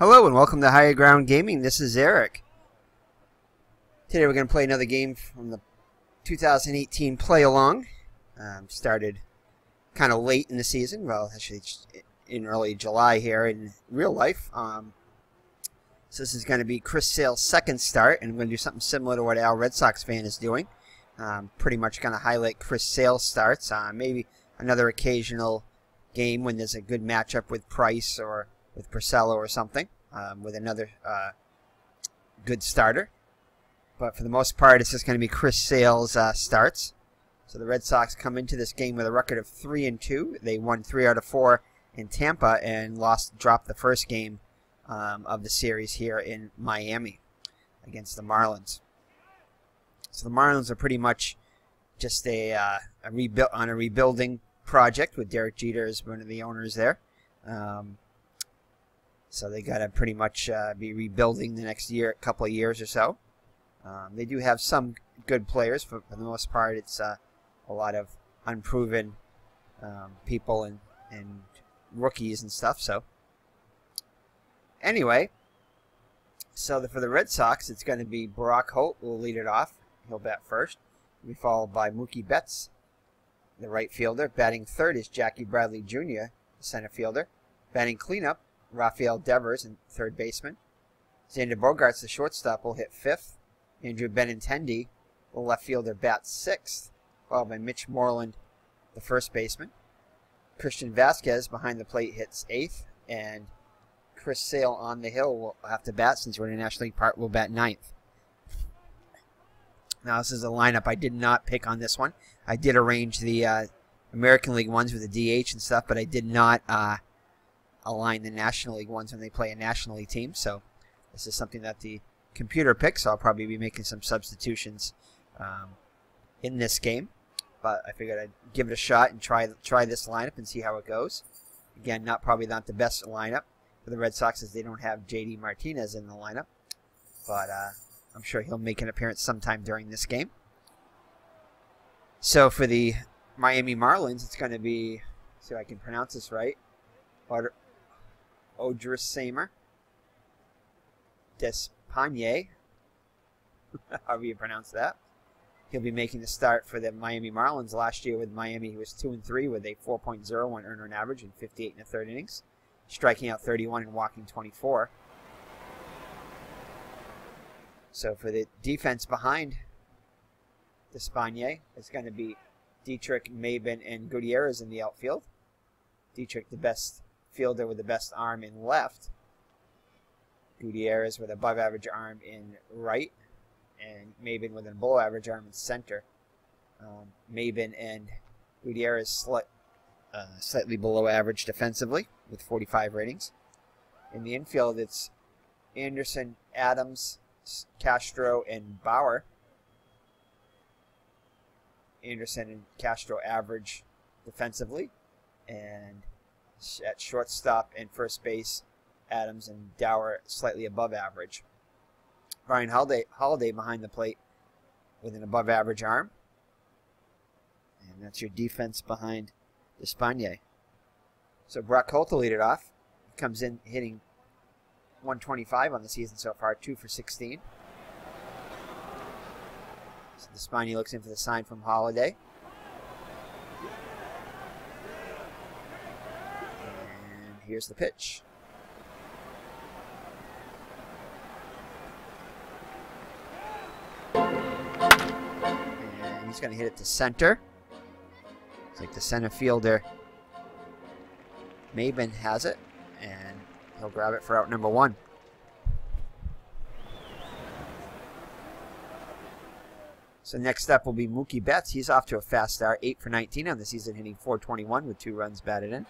Hello and welcome to Higher Ground Gaming. This is Eric. Today we're going to play another game from the 2018 Play Along. Started kind of late in the season. Well, actually in early July here in real life. So this is going to be Chris Sale's second start, and I'm going to do something similar to what Al Red Sox fan is doing. Pretty much going to highlight Chris Sale's starts. Maybe another occasional game when there's a good matchup with Price or with Porcello or something, with another good starter. But for the most part, it's just going to be Chris Sale's starts. So the Red Sox come into this game with a record of 3-2. They won 3 out of 4 in Tampa and dropped the first game of the series here in Miami against the Marlins. So the Marlins are pretty much just on a rebuilding project with Derek Jeter as one of the owners there. So they got to pretty much be rebuilding the next couple of years or so. They do have some good players. For the most part, it's a lot of unproven people and rookies and stuff. So anyway, so for the Red Sox, it's going to be Brock Holt will lead it off. He'll bat first. He'll be followed by Mookie Betts, the right fielder. Batting third is Jackie Bradley Jr., the center fielder. Batting cleanup, Rafael Devers, in third baseman. Xander Bogaerts, the shortstop, will hit fifth. Andrew Benintendi, the left fielder, bats sixth, followed by Mitch Moreland, the first baseman. Christian Vasquez behind the plate hits eighth, and Chris Sale on the hill will have to bat, since we're in the National League part, will bat ninth. Now this is a lineup. I did not pick on this one. I did arrange the American League ones with the DH and stuff, but I did not align the National League ones when they play a National League team. So this is something that the computer picks, so I'll probably be making some substitutions in this game. But I figured I'd give it a shot and try this lineup and see how it goes. Again, probably not the best lineup for the Red Sox, as they don't have J.D. Martinez in the lineup. But I'm sure he'll make an appearance sometime during this game. So for the Miami Marlins, it's going to be, see if I can pronounce this right, Odrisamer Despaigne, however you pronounce that. He'll be making the start for the Miami Marlins. Last year with Miami, he was 2-3 with a 4.01 earned run average in 58 1/3 innings, striking out 31 and walking 24. So for the defense behind Despaigne, it's going to be Dietrich, Maben, and Gutierrez in the outfield. Dietrich, the best fielder with the best arm in left. Gutierrez with a above average arm in right, and Maben with an below average arm in center. Maben and Gutierrez slightly below average defensively with 45 ratings. In the infield, it's Anderson, Adams, Castro, and Bauer. Anderson and Castro average defensively, and at shortstop and first base, Adams and Dower slightly above average. Brian Holiday behind the plate with an above average arm. And that's your defense behind Despaigne. So Brock Holt will lead it off. He comes in hitting 125 on the season so far, 2 for 16. So Despaigne looks in for the sign from Holiday. And here's the pitch. And he's going to hit it to center. It's like the center fielder, Maben, has it, and he'll grab it for out number 1. So next up will be Mookie Betts. He's off to a fast start, 8 for 19 on the season, hitting .421 with 2 runs batted in.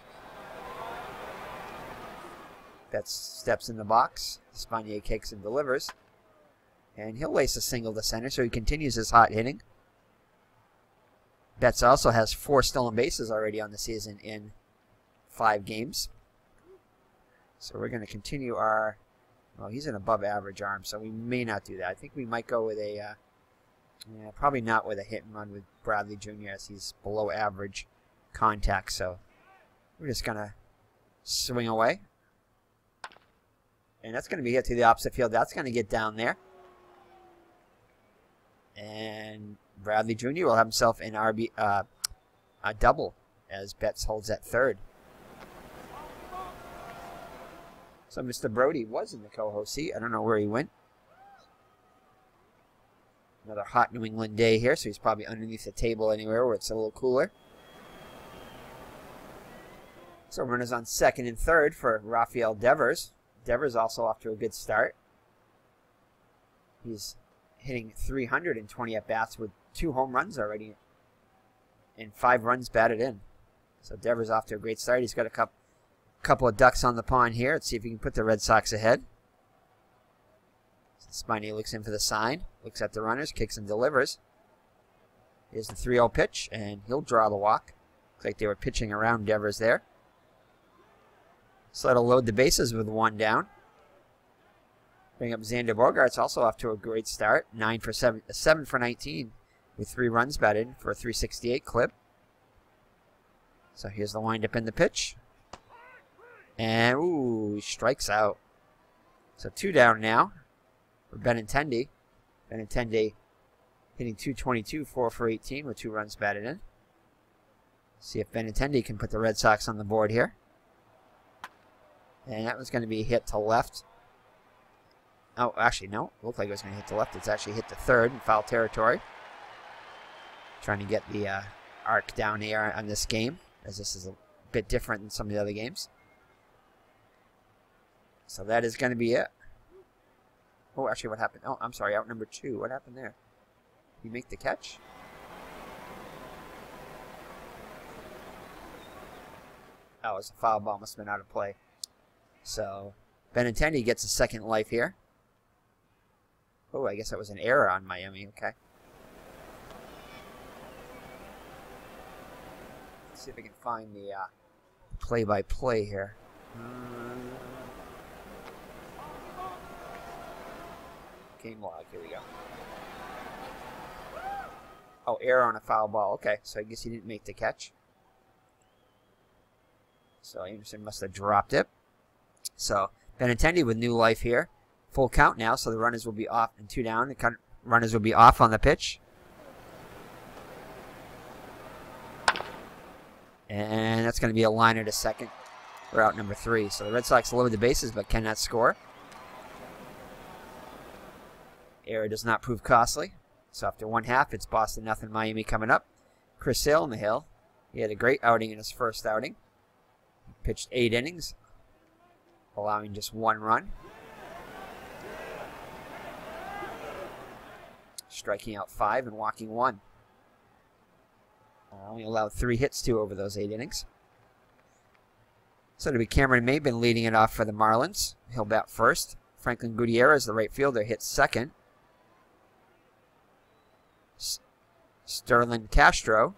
Betts steps in the box. Despaigne kicks and delivers. And he'll lace a single to center, so he continues his hot hitting. Betts also has 4 stolen bases already on the season in 5 games. So we're going to continue our... Well, he's an above average arm, so we may not do that. I think we might go with a... probably not with a hit and run with Bradley Jr., as he's below average contact. So we're just going to swing away. And that's going to be hit to the opposite field. That's going to get down there. And Bradley Jr. will have himself an a double as Betts holds at third. So Mr. Brody was in the co-host seat. I don't know where he went. Another hot New England day here, so he's probably underneath the table anywhere where it's a little cooler. So runners on second and third for Rafael Devers. Devers also off to a good start. He's hitting 320 at-bats with 2 home runs already and 5 runs batted in. So Devers off to a great start. He's got a couple of ducks on the pond here. Let's see if he can put the Red Sox ahead. Spiny looks in for the sign, looks at the runners, kicks and delivers. Here's the 3-0 pitch, and he'll draw the walk. Looks like they were pitching around Devers there. So that'll load the bases with 1 down. Bring up Xander Bogaerts, also off to a great start. 7 for 19 with 3 runs batted for a 368 clip. So here's the windup in the pitch. And, ooh, he strikes out. So 2 down now for Benintendi. Benintendi hitting 222, 4 for 18 with 2 runs batted in. See if Benintendi can put the Red Sox on the board here. And that was going to be hit to left. Oh, actually, no. It looked like it was going to hit to left. It's actually hit to third in foul territory. Trying to get the arc down here on this game, as this is a bit different than some of the other games. So that is going to be it. Oh, actually, what happened? Oh, I'm sorry, out number 2. What happened there? Did he make the catch? Oh, it was a foul ball. Must have been out of play. So Benintendi gets a second life here. Oh, I guess that was an error on Miami. Okay. Let's see if I can find the play-by-play here. Game log. Here we go. Oh, error on a foul ball. Okay, so I guess he didn't make the catch. So Anderson must have dropped it. So Benintendi with new life here. Full count now, so the runners will be off and 2 down. The runners will be off on the pitch. And that's going to be a liner to second. We're out number 3. So the Red Sox load the bases but cannot score. Error does not prove costly. So after 1/2, it's Boston 0, Miami coming up. Chris Sale in the hill. He had a great outing in his first outing. He pitched 8 innings, allowing just 1 run. Striking out 5 and walking 1. Only allowed 3 hits too over those 8 innings. So it'll be Cameron Maben leading it off for the Marlins. He'll bat first. Franklin Gutierrez, the right fielder, hits second. Sterling Castro,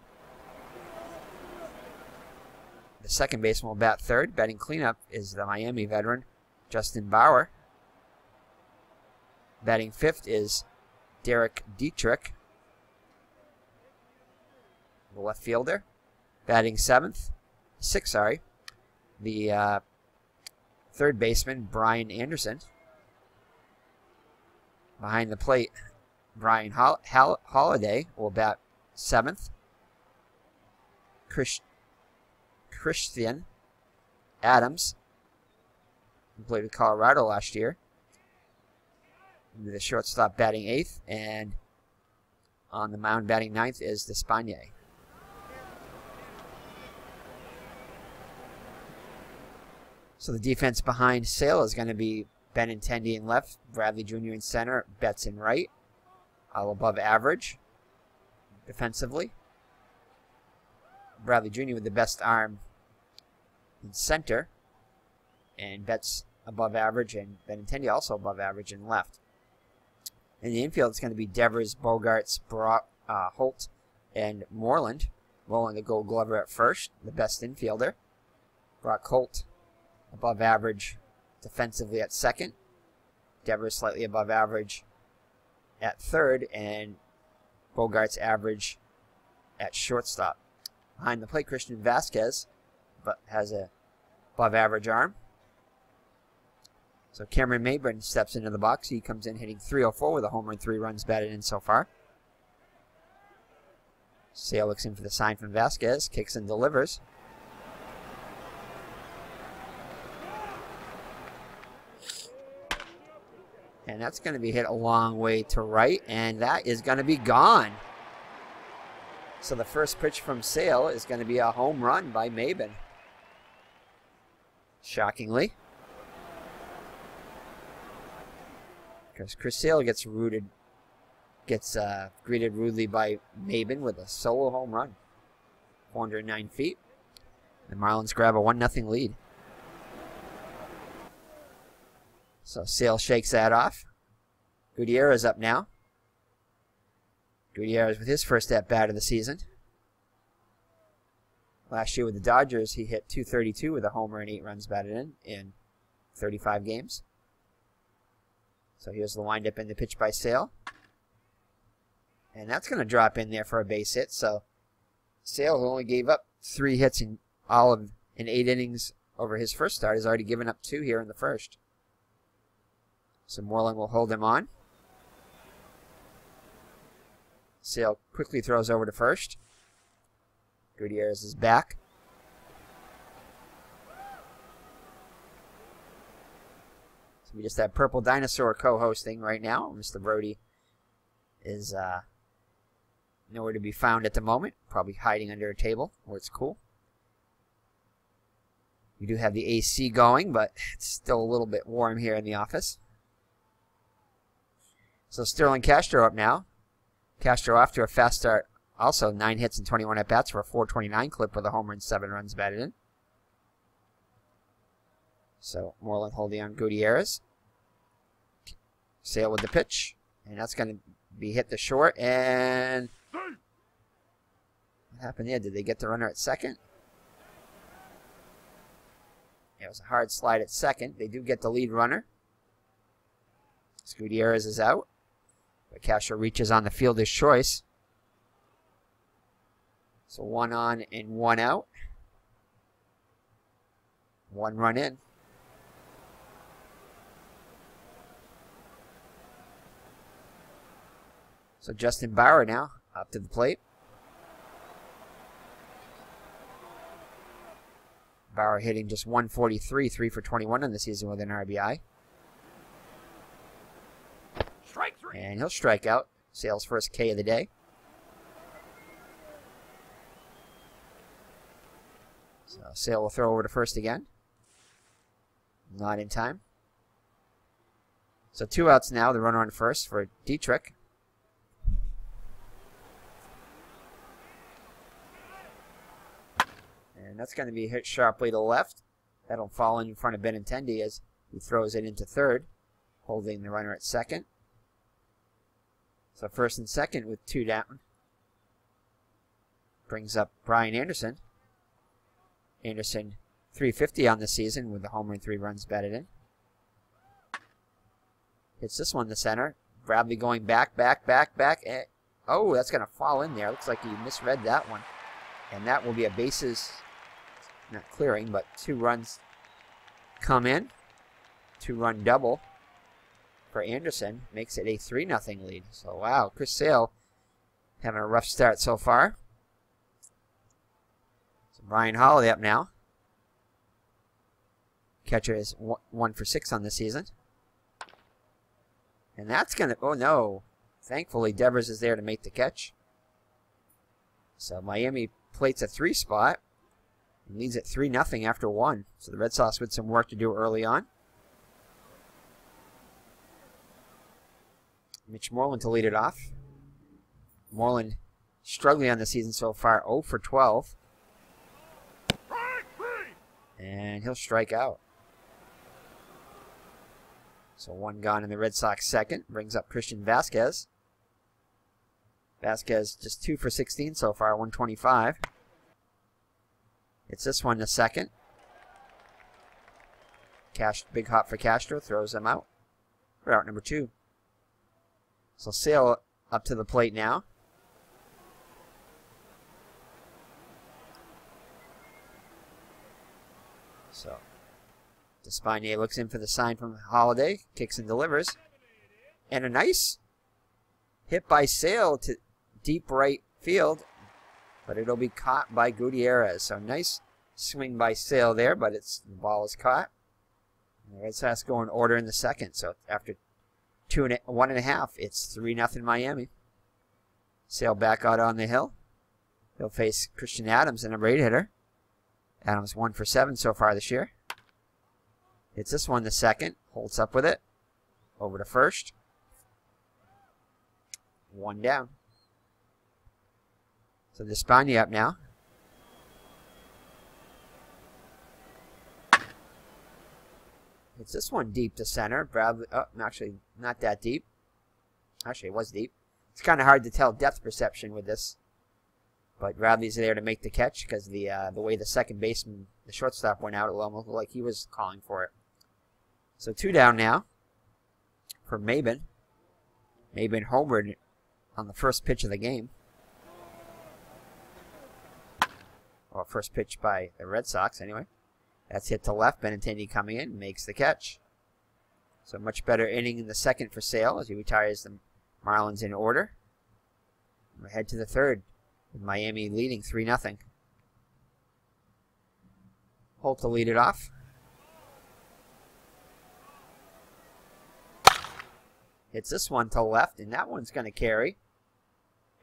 the second baseman, will bat third. Batting cleanup is the Miami veteran, Justin Bauer. Batting fifth is Derek Dietrich, the left fielder. Batting sixth, the third baseman, Brian Anderson. Behind the plate, Brian Holiday will bat 7th. Christian Adams, who played with Colorado last year, the shortstop batting 8th, and on the mound batting 9th is Despaigne. So the defense behind Sale is going to be Benintendi in left, Bradley Jr. in center, Betts in right, all above average defensively. Bradley Jr. with the best arm in center, and Betts above average, and Benintendi also above average in left. In the infield, it's going to be Devers, Bogaerts, Holt, and Moreland. Moreland, the Gold Glover at first, the best infielder. Brock Holt above average defensively at second. Devers slightly above average at third, and Bogaerts average at shortstop. Behind the plate, Christian Vasquez but has a above average arm. So Cameron Maybin steps into the box. He comes in hitting .304 with a homer and 3 runs batted in so far. Sale looks in for the sign from Vasquez. Kicks and delivers. And that's going to be hit a long way to right, and that is going to be gone. So the first pitch from Sale is going to be a home run by Maybin. Shockingly. Because Chris Sale gets greeted rudely by Maybin with a solo home run. 409 feet. The Marlins grab a 1-0 lead. So Sale shakes that off. Gutierrez up now. Gutierrez with his first at-bat of the season. Last year with the Dodgers, he hit .232 with a homer and 8 runs batted in 35 games. So here's the windup and the pitch by Sale. And that's going to drop in there for a base hit. So Sale, who only gave up 3 hits in 8 innings over his first start, has already given up 2 here in the first. So Moreland will hold him on. Sale quickly throws over to first. Gutierrez is back. So we just have Purple Dinosaur co-hosting right now. Mr. Brody is nowhere to be found at the moment. Probably hiding under a table where it's cool. We do have the AC going, but it's still a little bit warm here in the office. So Sterling Castro up now. Castro off to a fast start. Also 9 hits and 21 at-bats for a .429 clip with a homer and 7 runs batted in. So Moreland holding on Gutierrez. Sale with the pitch. And that's going to be hit to short. And what happened there? Did they get the runner at second? It was a hard slide at second. They do get the lead runner. Gutierrez is out. But Castro reaches on the fielder's choice. So 1 on and 1 out. 1 run in. So Justin Bauer now up to the plate. Bauer hitting just .143, 3 for 21 in the season with an RBI. And he'll strike out. Sale's first K of the day. So Sale will throw over to first again. Not in time. So 2 outs now. The runner on first for Dietrich. And that's going to be hit sharply to left. That'll fall in front of Benintendi as he throws it into third, holding the runner at second. So first and second with 2 down. Brings up Brian Anderson. Anderson, .350 on the season with a homer and 3 runs batted in. Hits this one to center. Bradley going back. Oh, that's going to fall in there. Looks like he misread that one. And that will be a bases, not clearing, but 2 runs come in. 2-run double for Anderson. Makes it a 3-0 lead. So, wow, Chris Sale having a rough start so far. So Brian Holiday up now. Catcher is 1 for 6 on the season. And that's going to, oh no. Thankfully, Devers is there to make the catch. So Miami plates a 3 spot. And leads at 3-0 after 1. So the Red Sox with some work to do early on. Mitch Moreland to lead it off. Moreland struggling on the season so far, 0 for 12. And he'll strike out. So 1 gone in the Red Sox second. Brings up Christian Vasquez. Vasquez just 2 for 16 so far, 125. It's this one to second. Big hop for Castro, throws him out. For out number 2. So Sale up to the plate now. So Despaigne looks in for the sign from Holiday, kicks and delivers. And a nice hit by Sale to deep right field, but it'll be caught by Gutierrez. So nice swing by Sale there, but the ball is caught. And the Red Sox go in order in the second. So after 1.5, it's 3-0 Miami. Sale back out on the hill. He'll face Christian Adams, the number 8 hitter. Adams 1 for 7 so far this year. Hits this one the second. Holds up with it. Over to first. 1 down. So Despaigne up now. Hits this one deep to center. Bradley, oh, actually not that deep. Actually, it was deep. It's kind of hard to tell depth perception with this. But Bradley's there to make the catch because the way the second baseman, the shortstop, went out, it almost looked like he was calling for it. So 2 down now for Maben. Maben homered on the first pitch of the game. Or first pitch by the Red Sox, anyway. That's hit to left. Benintendi coming in, makes the catch. So much better inning in the second for Sale as he retires the Marlins in order. We're head to the third, with Miami leading 3-0. Holt to lead it off. Hits this one to left, and that one's going to carry.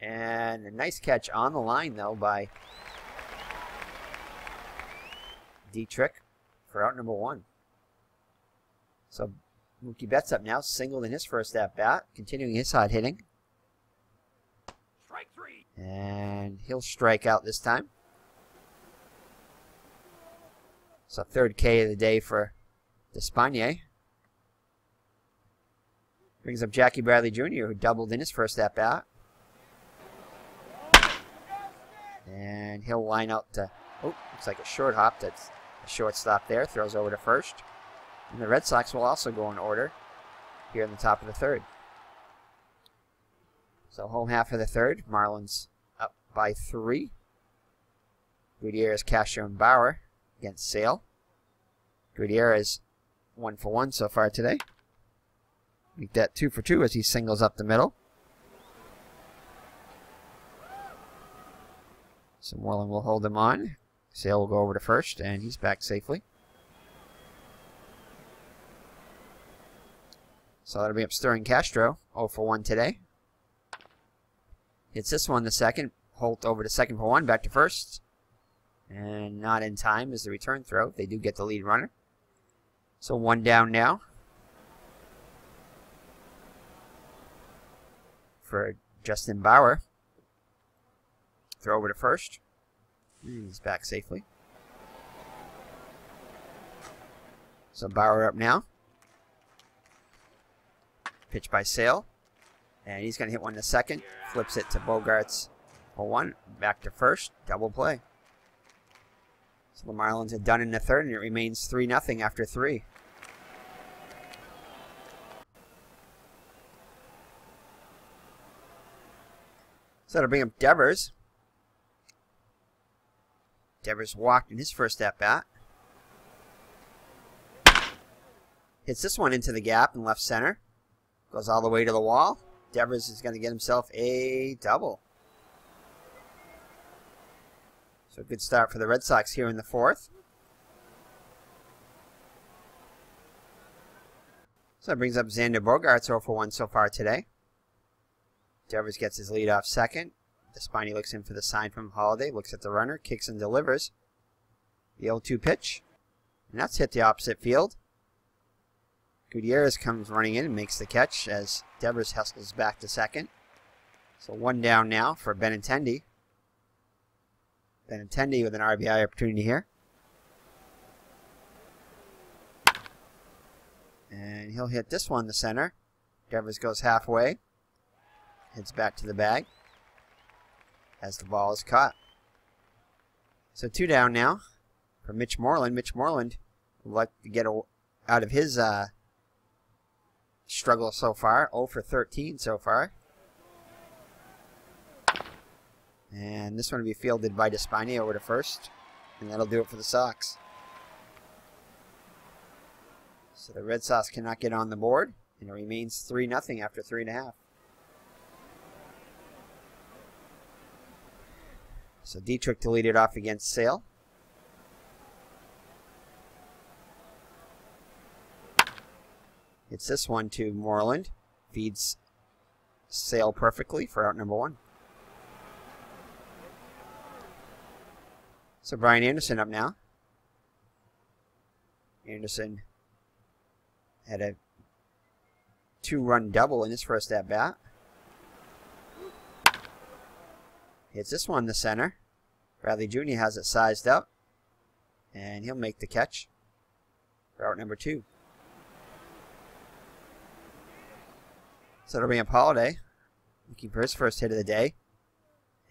And a nice catch on the line, though, by Dietrich for out number 1. So Mookie Betts up now, singled in his first at-bat, continuing his hot hitting. Strike 3. And he'll strike out this time. So third K of the day for Despaigne. Brings up Jackie Bradley Jr., who doubled in his first at-bat. And he'll line out to, oh, looks like a short hop. That's a shortstop there. Throws over to first. And the Red Sox will also go in order here in the top of the third. So home half of the third. Marlins up by 3. Gutierrez, Castro, and Bauer against Sale. Gutierrez 1 for 1 so far today. Make that 2 for 2 as he singles up the middle. So Moreland will hold him on. Sale will go over to first, and he's back safely. So that'll be up Sterling Castro, 0 for 1 today. Hits this one the second. Holt over to second for 1, back to first. And not in time is the return throw. They do get the lead runner. So 1 down now for Justin Bauer. Throw over to first. He's back safely. So Bauer up now. Pitch by Sale. And he's going to hit one to second. Flips it to Bogarts for 1. Back to first. Double play. So the Marlins have done in the third, and it remains 3-0 after 3. So that'll bring up Devers. Devers walked in his first at-bat. Hits this one into the gap in left center. Goes all the way to the wall. Devers is going to get himself a double. So a good start for the Red Sox here in the fourth. So that brings up Xander Bogaerts 0 for 1 so far today. Devers gets his lead off second. Despaigne looks in for the sign from Holiday. Looks at the runner. Kicks and delivers. The 0-2 pitch. And that's hit the opposite field. Gutierrez comes running in and makes the catch as Devers hustles back to second. So 1 down now for Benintendi. Benintendi with an RBI opportunity here. And he'll hit this one to center. Devers goes halfway. Hits back to the bag as the ball is caught. So 2 down now for Mitch Moreland. Mitch Moreland would like to get out of his struggle so far. 0 for 13 so far. And this one will be fielded by Despaigne over to first. And that'll do it for the Sox. So the Red Sox cannot get on the board, and it remains 3-0 after 3.5. So Dietrich to lead it off against Sale. It's this one to Moreland. Feeds Sale perfectly for out number 1. So Brian Anderson up now. Anderson had a 2-run double in his first at-bat. Hits this one in the center. Bradley Jr. has it sized up. And he'll make the catch for out number 2. So it'll be a Holiday looking for his first hit of the day.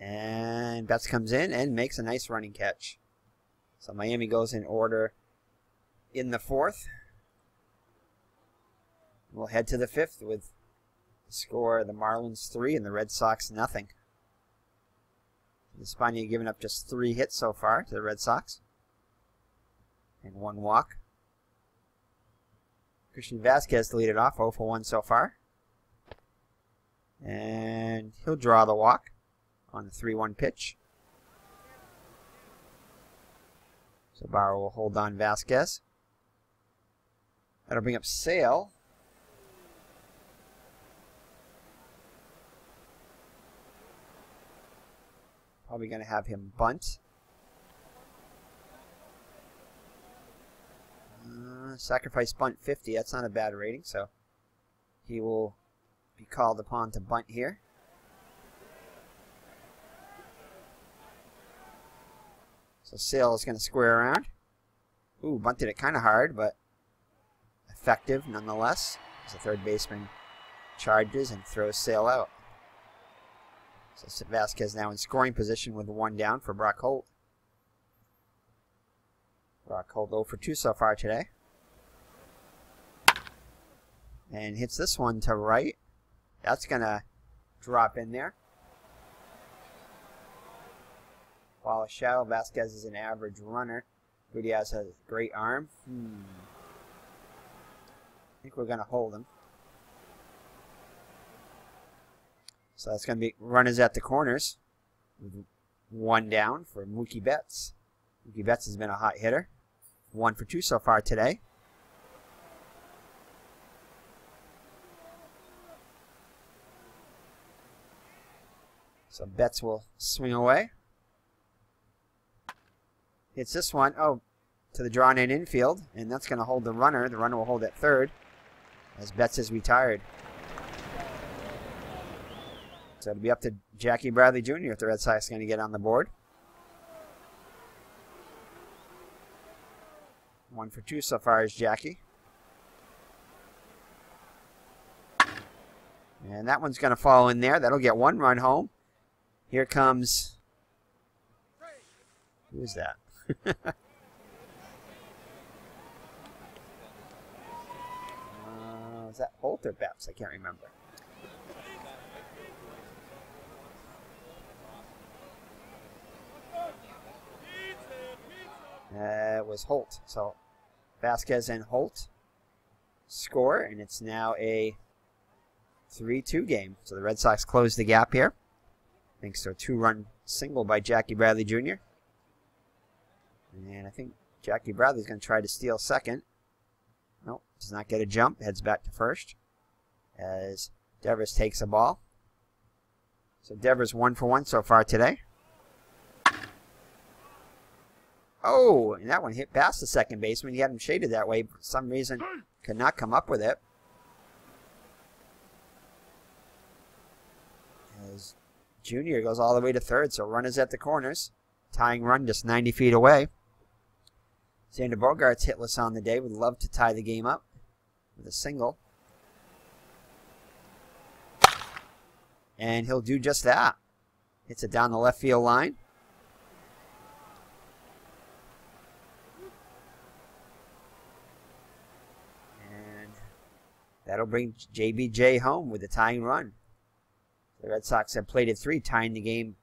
And Betts comes in and makes a nice running catch. So Miami goes in order in the 4th. We'll head to the 5th with the score: the Marlins 3 and the Red Sox 0. Espana giving up just 3 hits so far to the Red Sox. And 1 walk. Christian Vasquez to lead it off, 0 for 1 so far. And he'll draw the walk on the 3-1 pitch. So Bauer will hold on Vasquez. That'll bring up Sale. Probably going to have him bunt. Sacrifice bunt 50. That's not a bad rating, so he will be called upon to bunt here. So Sale is going to square around. Ooh, bunted it kind of hard, but effective nonetheless. As the third baseman charges and throws Sale out. So Vasquez now in scoring position with 1 down for Brock Holt. Brock Holt 0 for 2 so far today. And hits this one to right. That's going to drop in there. While a shadow, Vasquez is an average runner. Gutierrez has a great arm. I think we're going to hold him. So that's going to be runners at the corners. 1 down for Mookie Betts. Mookie Betts has been a hot hitter. 1 for 2 so far today. So Betts will swing away. Hits this one, to the drawn-in infield, and that's going to hold the runner. The runner will hold at third as Betts is retired. So it'll be up to Jackie Bradley Jr. if the Red Sox are going to get on the board. 1 for 2 so far is Jackie. And that one's going to fall in there. That'll get 1 run home. Here comes... Who is that? Is that Holt or Betts? I can't remember. It was Holt. So Vasquez and Holt score, and it's now a 3-2 game. So the Red Sox close the gap here, thanks to a 2-run single by Jackie Bradley Jr. And I think Jackie Bradley's going to try to steal second. Nope, does not get a jump. Heads back to first as Devers takes a ball. So Devers 1 for 1 so far today. Oh, and that one hit past the second baseman. He had him shaded that way. For some reason, could not come up with it. As Junior goes all the way to third, so runners at the corners. Tying run just 90 feet away. Xander Bogaerts hitless on the day. Would love to tie the game up with a single. And he'll do just that. Hits it down the left field line. And that'll bring JBJ home with the tying run. The Red Sox have played at 3, tying the game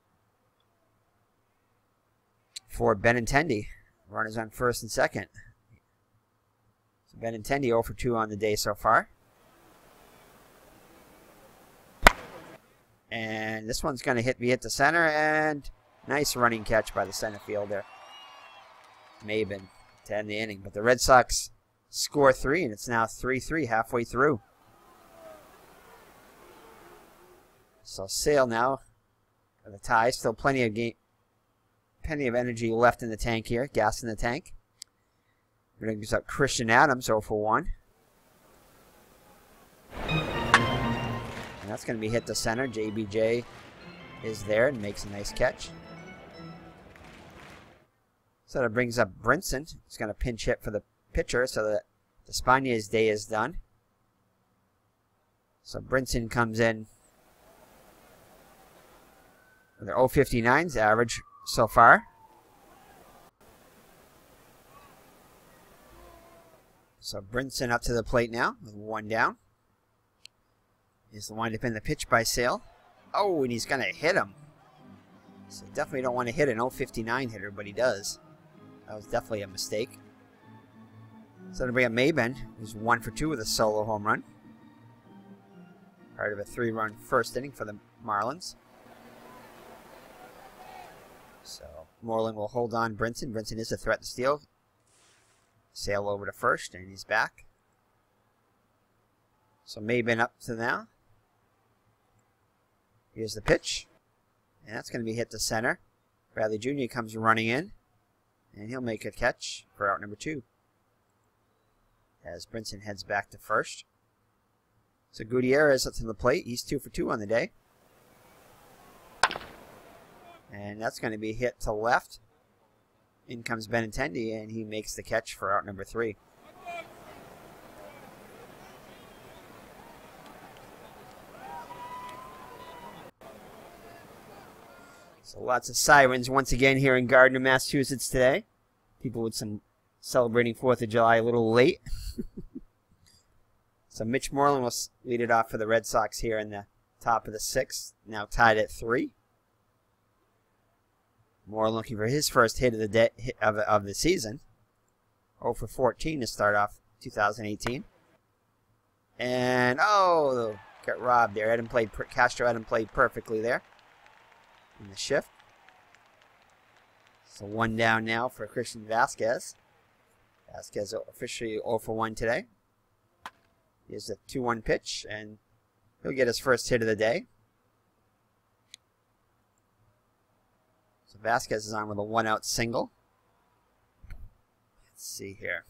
for Benintendi. Runners on first and second. So Benintendi 0 for 2 on the day so far. And this one's going to hit the center, and nice running catch by the center fielder, Maben, to end the inning. But the Red Sox score 3, and it's now 3-3 halfway through. So Sale now for the tie. Still plenty of energy left in the tank here. Gas in the tank. Brings up Christian Adams 0 for 1. And that's going to be hit to center. JBJ is there and makes a nice catch. So that brings up Brinson. He's going to pinch hit for the pitcher so that Despaignier's day is done. So Brinson comes in with their 0.59's average so far. So Brinson up to the plate now with 1 down. Here's the windup in the pitch by Sale. Oh, and he's going to hit him. So definitely don't want to hit an 0.59 hitter, but he does. That was definitely a mistake. So to bring up Maben, who's 1 for 2 with a solo home run. Part of a 3-run first inning for the Marlins. So Moreland will hold on Brinson. Brinson is a threat to steal. Sale over to first, and he's back. So Maben up to now. Here's the pitch. And that's going to be hit to center. Bradley Jr. comes running in. And he'll make a catch for out number 2. As Brinson heads back to first. So Gutierrez up to the plate. He's 2 for 2 on the day. And that's going to be hit to left. In comes Benintendi, and he makes the catch for out number 3. So lots of sirens once again here in Gardner, Massachusetts today. People with some celebrating 4th of July a little late. So Mitch Moreland will lead it off for the Red Sox here in the top of the 6th. Now tied at 3. Moreland looking for his first hit of the day, of the season. 0 for 14 to start off 2018. And oh, got robbed there. Castro hadn't played perfectly there in the shift. So 1 down now for Christian Vasquez. Vasquez officially 0 for 1 today. Here's a 2-1 pitch, and he'll get his first hit of the day. So Vasquez is on with a 1-out single. Let's see here.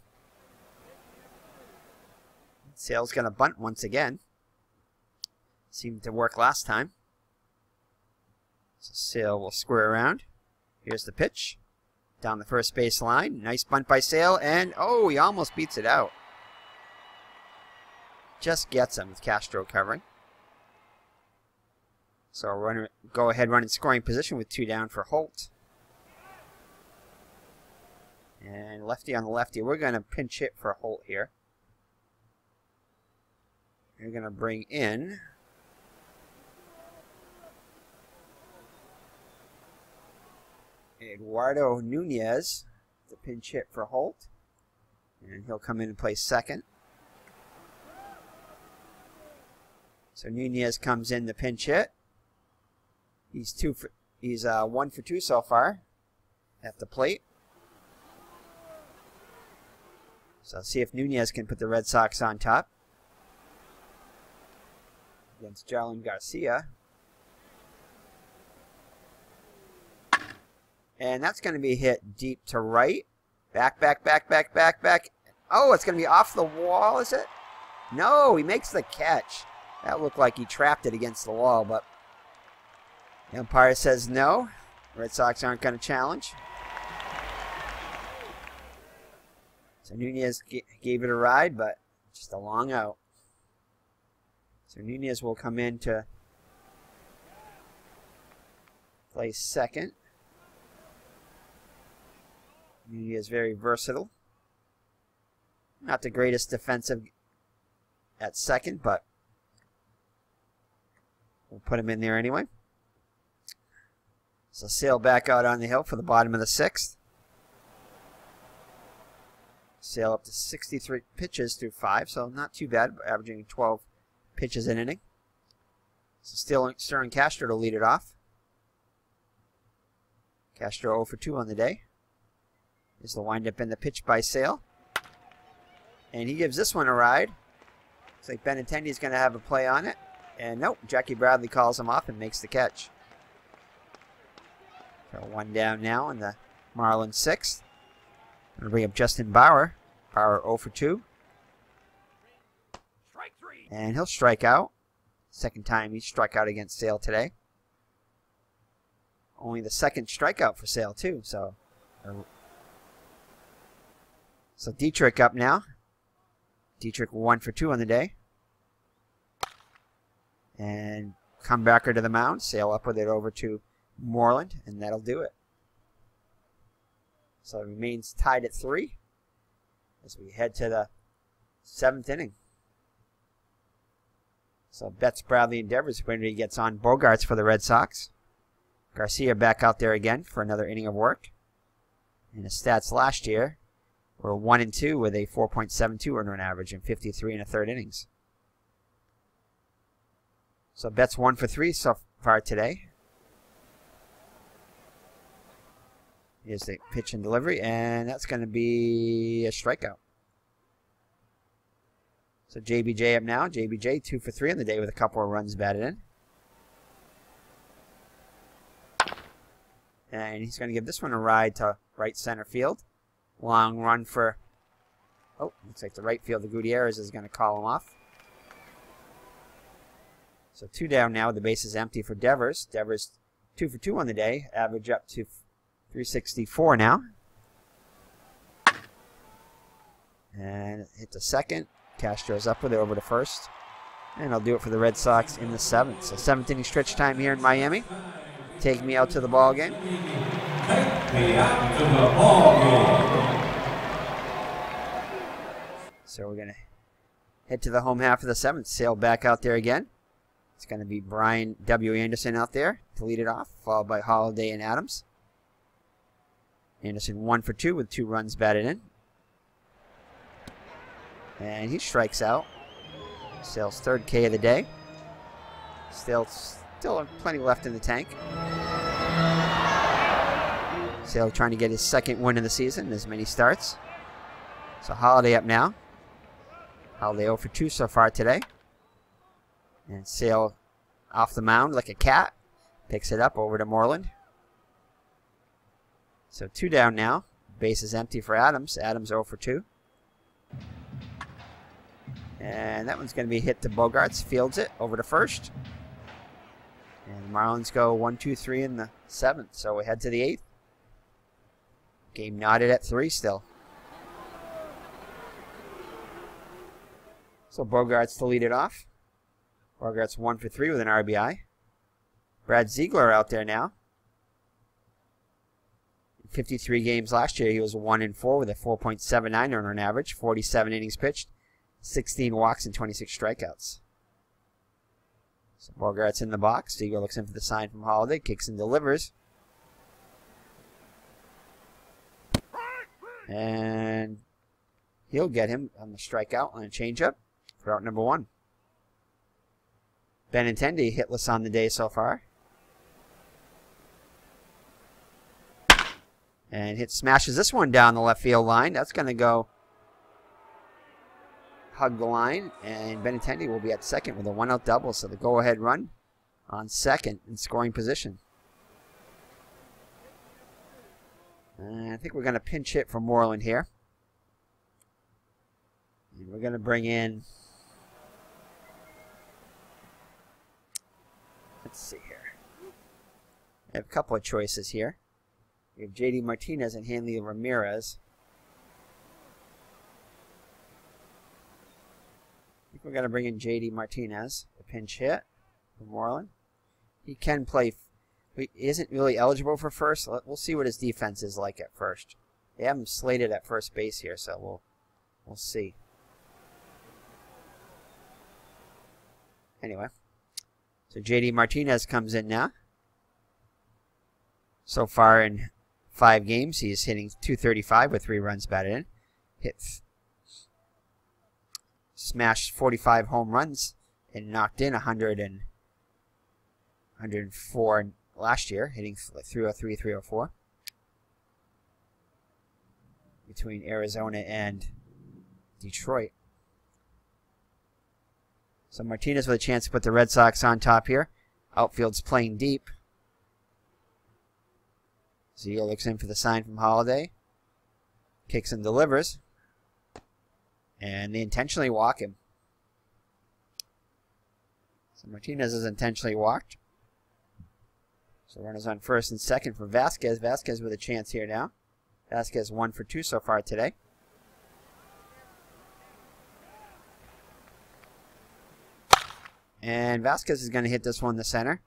Sale's going to bunt once again. Seemed to work last time. So Sale will square around. Here's the pitch. Down the first base line. Nice bunt by Sale, and oh, he almost beats it out. Just gets him with Castro covering. So runner, go ahead run in scoring position with 2 down for Holt. And lefty on the lefty. We're going to pinch hit for Holt here. We're going to bring in Eduardo Nunez, the pinch hit for Holt. And he'll come in and play second. So Nunez comes in the pinch hit. He's 1 for 2 so far at the plate. So let's see if Nunez can put the Red Sox on top against Jarlin Garcia. And that's going to be hit deep to right. Back. Oh, it's going to be off the wall, is it? No, he makes the catch. That looked like he trapped it against the wall, but the umpire says no. Red Sox aren't going to challenge. So Nunez gave it a ride, but just a long out. So Nunez will come in to play second. Nunez very versatile. Not the greatest defensive at second, but we'll put him in there anyway. So Sale back out on the hill for the bottom of the 6th. Sale up to 63 pitches through 5, so not too bad, averaging 12 pitches an inning. So still Sterling Castro to lead it off. Castro 0 for 2 on the day. Is the windup in the pitch by Sale. And he gives this one a ride. Looks like Benintendi's going to have a play on it. And nope, Jackie Bradley calls him off and makes the catch. So 1 down now in the Marlins 6th. Going to bring up Justin Bauer. Bauer 0 for 2. Strike 3. And he'll strike out. Second time he struck out against Sale today. Only the second strikeout for Sale too. So Dietrich up now. Dietrich 1 for 2 on the day. And comebacker to the mound. Sale up with it over to Moreland, and that'll do it. So it remains tied at 3 as we head to the 7th inning. So Betts, Bradley, and Devers when he gets on Bogarts for the Red Sox. Garcia back out there again for another inning of work. And his stats last year were 1 and 2 with a 4.72 earned run average in 53 1/3 innings. So Betts 1 for 3 so far today. Here's the pitch and delivery, and that's going to be a strikeout. So JBJ up now. JBJ 2 for 3 on the day with a couple of runs batted in. And he's going to give this one a ride to right center field. Long run for, oh, looks like the right fielder Gutierrez is going to call him off. So 2 down now with the bases empty for Devers. Devers 2 for 2 on the day. Average up to 364 now. And hit the second. Castro's up with it over to first. And I'll do it for the Red Sox in the 7th. So 7th inning stretch time here in Miami. Take me out to the ball game. Take me out to the ball game. So we're going to head to the home half of the 7th. Sale back out there again. It's going to be Brian W. Anderson out there to lead it off, followed by Holiday and Adams. Anderson 1 for 2 with 2 runs batted in. And he strikes out. Sale's 3rd K of the day. Still plenty left in the tank. Sale trying to get his 2nd win of the season, as many starts. So Holiday up now. Holiday 0 for 2 so far today. And Sale off the mound like a cat. Picks it up over to Moreland. So 2 down now. Base is empty for Adams. Adams 0 for 2. And that one's going to be hit to Bogarts. Fields it over to first. And the Marlins go 1, 2, 3 in the 7th. So we head to the 8th. Game knotted at 3 still. So Bogarts to lead it off. Bogarts 1 for 3 with an RBI. Brad Ziegler out there now. In 53 games last year, he was 1 and 4 with a 4.79 earned run average, 47 innings pitched, 16 walks, and 26 strikeouts. So Bogarts in the box. Ziegler looks in for the sign from Holiday. Kicks and delivers. And he'll get him on the strikeout on a changeup for out number 1. Benintendi hitless on the day so far. And smashes this one down the left field line. That's going to go hug the line. And Benintendi will be at second with a 1-out double. So the go-ahead run on second in scoring position. And I think we're going to pinch hit for Moreland here. And we're going to bring in... Let's see here. I have a couple of choices here. We have J.D. Martinez and Hanley Ramirez. I think we're going to bring in J.D. Martinez, the pinch hit for Moreland. He can play. He isn't really eligible for first. We'll see what his defense is like at first. They have him slated at first base here, so we'll see. Anyway. So J.D. Martinez comes in now. So far in 5 games, he is hitting .235 with 3 runs batted in. smashed 45 home runs and knocked in 104 last year, hitting 303, 304 between Arizona and Detroit. So Martinez with a chance to put the Red Sox on top here. Outfield's playing deep. Ziegler looks in for the sign from Holiday. Kicks and delivers. And they intentionally walk him. So Martinez is intentionally walked. So runners on first and second for Vasquez. Vasquez with a chance here now. Vasquez 1 for 2 so far today. And Vasquez is going to hit this one to center.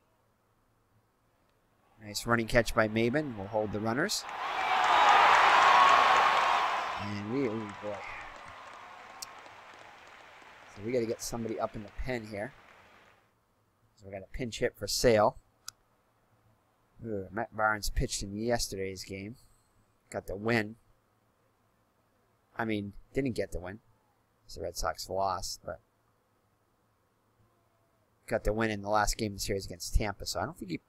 Nice running catch by Maben. We'll hold the runners. And oh boy. So we got to get somebody up in the pen here. So we got a pinch hit for Sale. Matt Barnes pitched in yesterday's game. Got the win. I mean, didn't get the win. So the Red Sox lost, but got the win in the last game of the series against Tampa. So I don't think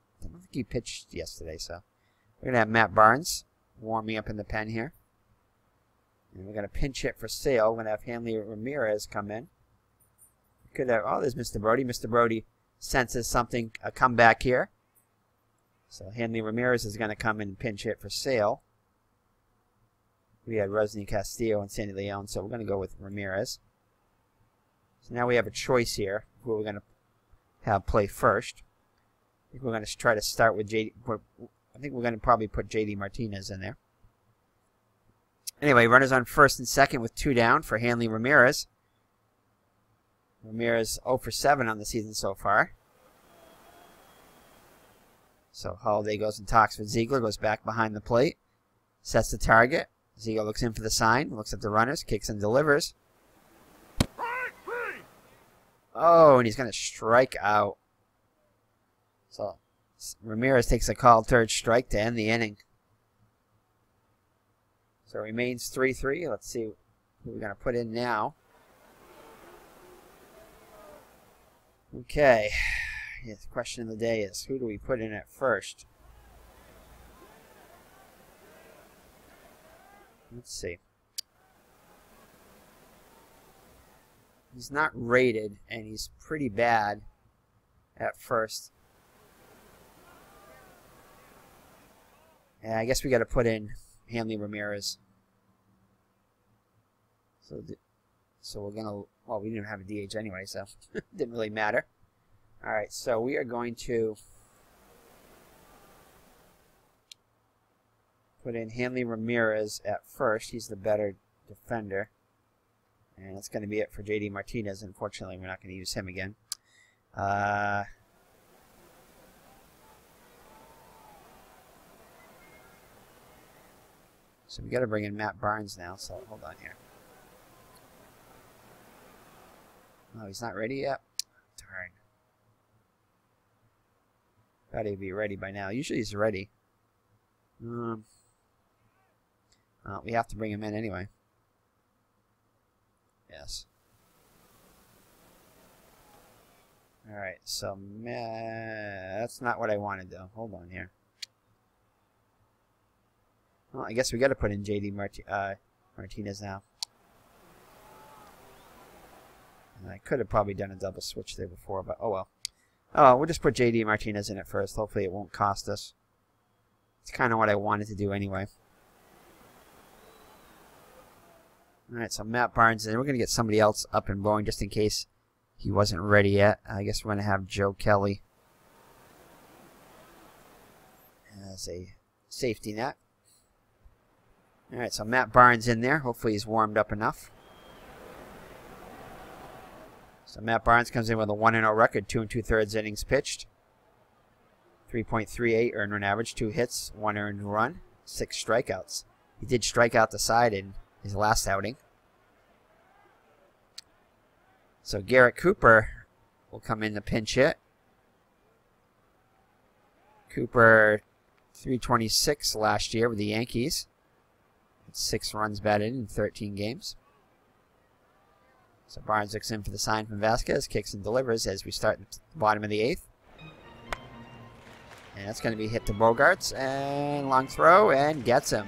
he pitched yesterday. So we're gonna have Matt Barnes warming up in the pen here, and we're gonna pinch hit for Sale. We're gonna have Hanley Ramirez come in. Could have, oh, there's Mr. Brody. Mr. Brody senses something, a comeback here. So Hanley Ramirez is gonna come in and pinch hit for Sale. We had Rusney Castillo and Sandy Leon, so we're gonna go with Ramirez. So now we have a choice here who we're gonna have play first. I think we're going to try to start with JD. I think we're going to probably put JD Martinez in there. Anyway, runners on first and second with 2 down for Hanley Ramirez. Ramirez 0 for 7 on the season so far. So Holiday goes and talks with Ziegler, goes back behind the plate, sets the target. Ziegler looks in for the sign, looks at the runners, kicks and delivers. Oh, and he's going to strike out. So Ramirez takes a called third strike to end the inning. So it remains 3-3. Let's see who we're going to put in now. Okay. Yeah, the question of the day is, who do we put in at first? Let's see. He's not rated, and he's pretty bad at first. And I guess we got to put in Hanley Ramirez. So we're going to, well, we didn't have a DH anyway, so it didn't really matter. All right, so we are going to put in Hanley Ramirez at first. He's the better defender. And that's going to be it for JD Martinez. Unfortunately, we're not going to use him again. So we got to bring in Matt Barnes now. So hold on here. Oh, he's not ready yet? Darn. Thought he'd be ready by now. Usually he's ready. Well, we have to bring him in anyway. Yes. Alright, so that's not what I wanted though. Hold on here. Well, I guess we got to put in JD Martinez now. And I could have probably done a double switch there before, but oh well. Oh, we'll just put JD Martinez in at first. Hopefully it won't cost us. It's kind of what I wanted to do anyway. Alright, so Matt Barnes, and we're going to get somebody else up and going just in case he wasn't ready yet. I guess we're going to have Joe Kelly as a safety net. Alright, so Matt Barnes in there. Hopefully he's warmed up enough. So Matt Barnes comes in with a 1-0 record, 2 2/3 innings pitched. 3.38 earned run average, 2 hits, 1 earned run, 6 strikeouts. He did strike out the side in his last outing. So Garrett Cooper will come in to pinch hit. Cooper 326 last year with the Yankees. 6 runs batted in 13 games. So Barnes looks in for the sign from Vasquez, kicks and delivers as we start at the bottom of the 8th. And that's going to be hit to Bogarts, and long throw, and gets him.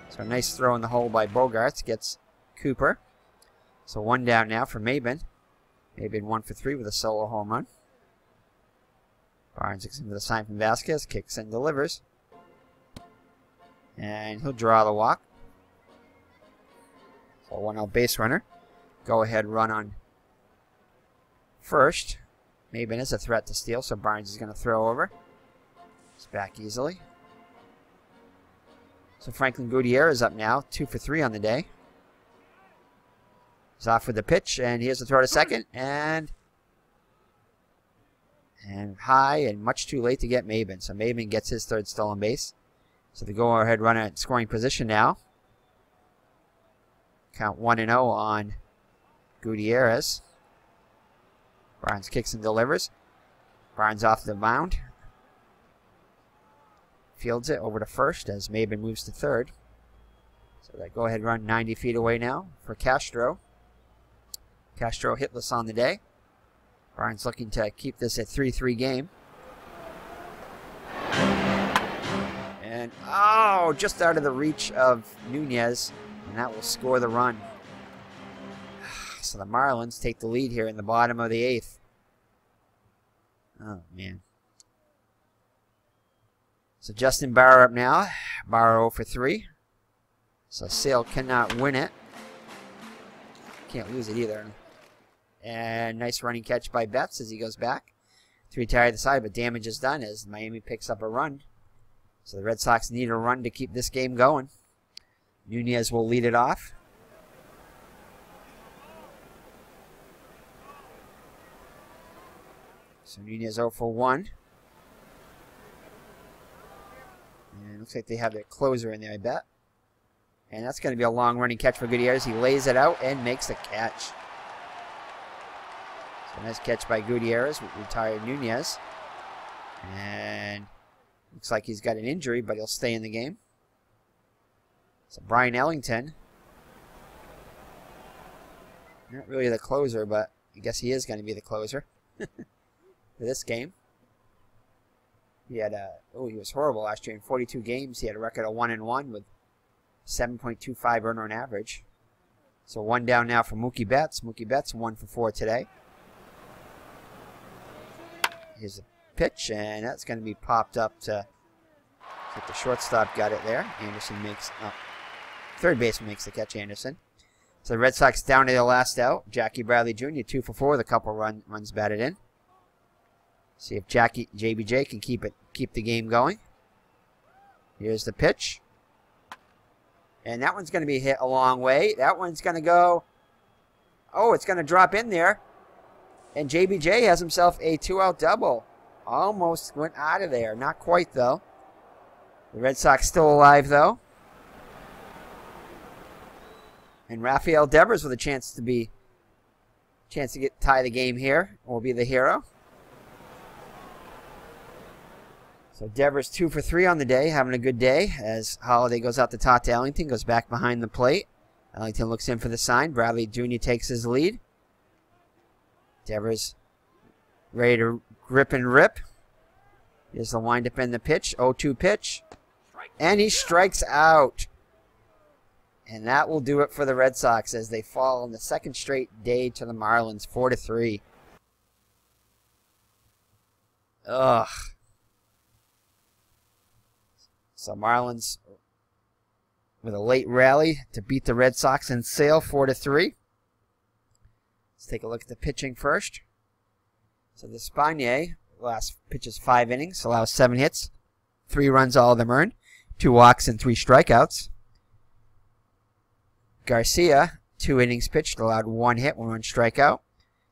So a nice throw in the hole by Bogarts, gets Cooper. So 1 down now for Maben. Maben 1 for 3 with a solo home run. Barnes looks in for the sign from Vasquez, kicks and delivers. And he'll draw the walk. So 1 out base runner. Go ahead run on first. Maben is a threat to steal, so Barnes is going to throw over. It's back easily. So Franklin Gutierrez is up now, 2 for 3 on the day. He's off with the pitch, and here's the throw to second, and high, and much too late to get Maben. So Maben gets his 3rd stolen base. So the go-ahead runner at scoring position now. Count 1-0 on Gutierrez. Barnes kicks and delivers. Barnes off the mound. Fields it over to first as Maben moves to 3rd. So that go-ahead run 90 feet away now for Castro. Castro hitless on the day. Barnes looking to keep this at 3-3 game. And, oh, just out of the reach of Nunez. And that will score the run. So the Marlins take the lead here in the bottom of the 8th. Oh, man. So Justin Barr up now. Barr 0 for 3. So Sale cannot win it. Can't lose it either. And nice running catch by Betts as he goes back. 3 tied the side, but damage is done as Miami picks up a run. So the Red Sox need a run to keep this game going. Nunez will lead it off. So Nunez 0 for 1. And it looks like they have their closer in there, I bet. And that's going to be a long running catch for Gutierrez. He lays it out and makes the catch. So nice catch by Gutierrez, retired Nunez. And looks like he's got an injury, but he'll stay in the game. So Brian Ellington. Not really the closer, but I guess he is going to be the closer for this game. He had he was horrible last year. In 42 games, he had a record of 1-1 with 7.25 earned run average. So 1 down now for Mookie Betts. Mookie Betts 1 for 4 today. Here's a pitch, and that's going to be popped up to the shortstop. Got it there. Anderson makes third baseman makes the catch. Anderson. So the Red Sox down to their last out. Jackie Bradley Jr. 2 for 4 with a couple runs batted in. See if JBJ can keep the game going. Here's the pitch. And that one's going to be hit a long way. That one's going to go. Oh, it's going to drop in there. And JBJ has himself a 2-out double. Almost went out of there. Not quite, though. The Red Sox still alive, though. And Rafael Devers with a chance to tie the game here. Will be the hero. So Devers 2 for 3 on the day, having a good day as Holiday goes out to talk to Ellington, goes back behind the plate. Ellington looks in for the sign. Bradley Jr. takes his lead. Devers ready to grip and rip. Here's the windup and the pitch. 0-2 pitch. And he strikes out. And that will do it for the Red Sox as they fall on the 2nd straight day to the Marlins, 4-3. Ugh. So Marlins with a late rally to beat the Red Sox in Sale, 4-3. Let's take a look at the pitching first. So the Spanier, last pitches 5 innings, allows 7 hits, 3 runs, all of them earned, 2 walks and 3 strikeouts. Garcia, 2 innings pitched, allowed 1 hit, 1 run strikeout.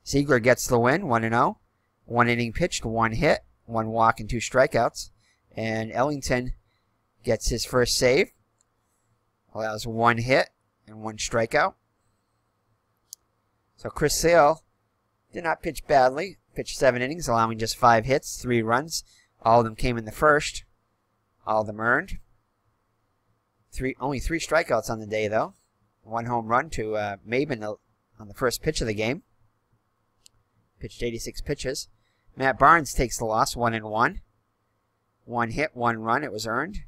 Ziegler gets the win, 1-0. 1 inning pitched, 1 hit, 1 walk and 2 strikeouts. And Ellington gets his first save, allows 1 hit and 1 strikeout. So Chris Sale did not pitch badly, pitched 7 innings, allowing just 5 hits, 3 runs. All of them came in the first, all of them earned. Only three strikeouts on the day, though. One home run to Maben on the first pitch of the game. Pitched 86 pitches. Matt Barnes takes the loss, 1-1. One hit, one run. It was earned.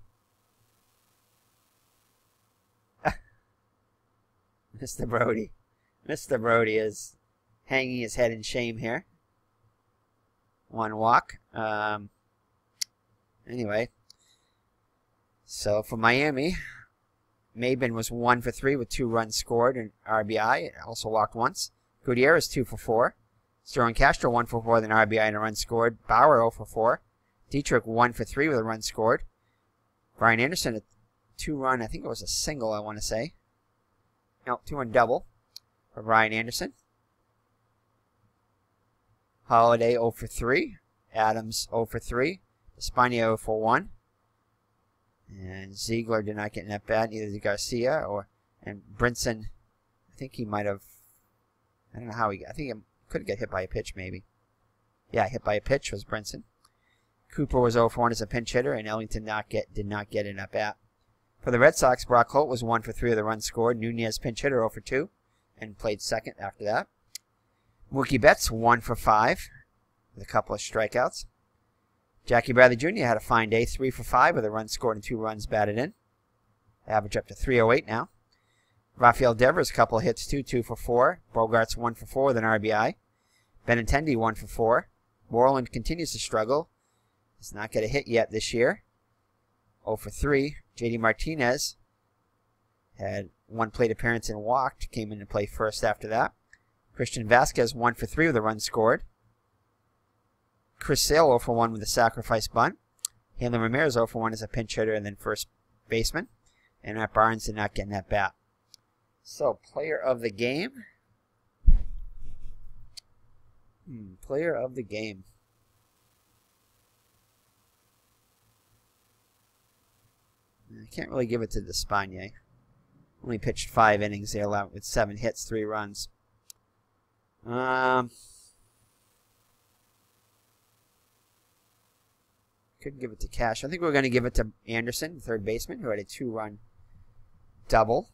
Mr. Brody. Mr. Brody is hanging his head in shame here. One walk. Anyway. So for Miami, Maben was 1 for 3 with 2 runs scored and RBI. Also walked once. Gutierrez 2 for 4. Sterling Castro 1 for 4 with an RBI and a run scored. Bauer 0 for 4. Dietrich 1 for 3 with a run scored. Brian Anderson a 2-run, I think it was a single, I want to say. No, 2-run double for Brian Anderson. Holiday 0 for 3. Adams 0 for 3. Espana 0 for 1. And Ziegler did not get in that bad. Neither did Garcia and Brinson. I think he might have. I don't know how he. I think he could get hit by a pitch, maybe. Yeah, hit by a pitch was Brinson. Cooper was 0 for 1 as a pinch hitter, and Ellington did not get in at bat. For the Red Sox, Brock Holt was 1 for 3 of the runs scored. Nunez pinch hitter 0 for 2, and played second after that. Mookie Betts 1 for 5 with a couple of strikeouts. Jackie Bradley Jr. had a fine day, 3 for 5 with a run scored and 2 runs batted in. Average up to 308 now. Rafael Devers, a couple of hits too, 2 for 4. Bogarts 1 for 4 with an RBI. Benintendi 1 for 4. Moreland continues to struggle. Does not get a hit yet this year. 0 for 3. J.D. Martinez had 1 plate appearance and walked. Came in to play first after that. Christian Vasquez 1 for 3 with a run scored. Chris Sale 0 for 1 with a sacrifice bunt. Hanley Ramirez 0 for 1 as a pinch hitter and then first baseman. And Matt Barnes did not get in that bat. So, player of the game. Player of the game. I can't really give it to Despaigne. Only pitched 5 innings there with 7 hits, 3 runs. Could give it to Cash. I think we're going to give it to Anderson, third baseman, who had a 2-run double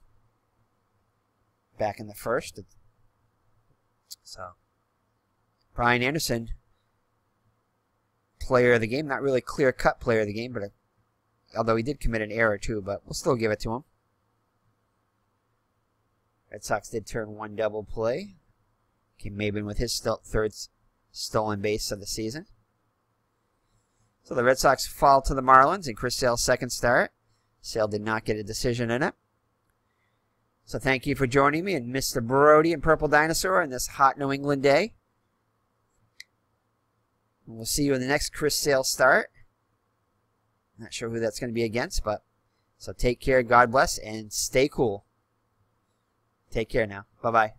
back in the first. So, Brian Anderson, player of the game. Not really clear-cut player of the game, but although he did commit an error too, but we'll still give it to him. Red Sox did turn 1 double play. Came Maben with his third stolen base of the season. So the Red Sox fall to the Marlins in Chris Sale's second start. Sale did not get a decision in it. So thank you for joining me and Mr. Brody and Purple Dinosaur on this hot New England day. And we'll see you in the next Chris Sale start. Not sure who that's going to be against, but so take care, God bless, and stay cool. Take care now. Bye-bye.